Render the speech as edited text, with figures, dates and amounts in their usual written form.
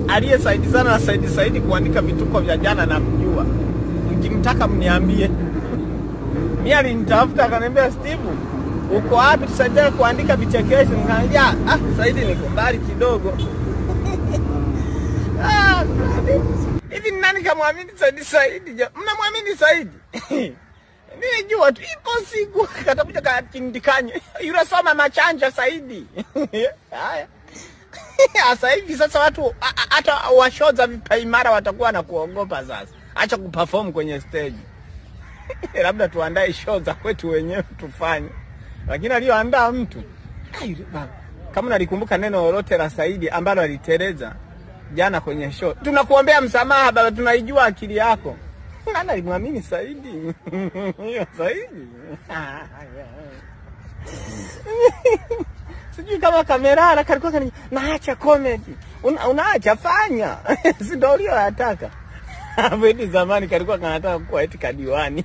aliyesaidi sana na Saidi kuandika vituko vya jana na kujua. Mkimtaka mniambie. Mimi alinitafuta akaniambia Steve, uko wapi tusaidie kuandika vichekesho? Nikamwambia Saidi niko mbali kidogo. Hivi nani kamwamini Saidi? Mnamwamini Saidi? Nilijua tu ipo siku katakuja katindikanye. Yule soma machanja Saidi. Haya. Sasa hivi sasa watu hata washoza vipaimara watakuwa na kuogopa sasa. Acha kuperform kwenye stage. Labda tuandae show za kwetu wenyewe tufanye. Lakini aliyoandaa mtu. Kama nalikumbuka neno lolote la Saidi ambalo aliteleza jana kwenye show. Tunakuombea msamaha baba, tunaijua akili yako. Nani alimwamini Saidi? Saidi. Sijui kama kamera kalikuwa naacha comedy. Unaacha fanya. Si ndio uliyotaka. Hapo zamani kalikuwa kanataka kuwa eti kadiwani.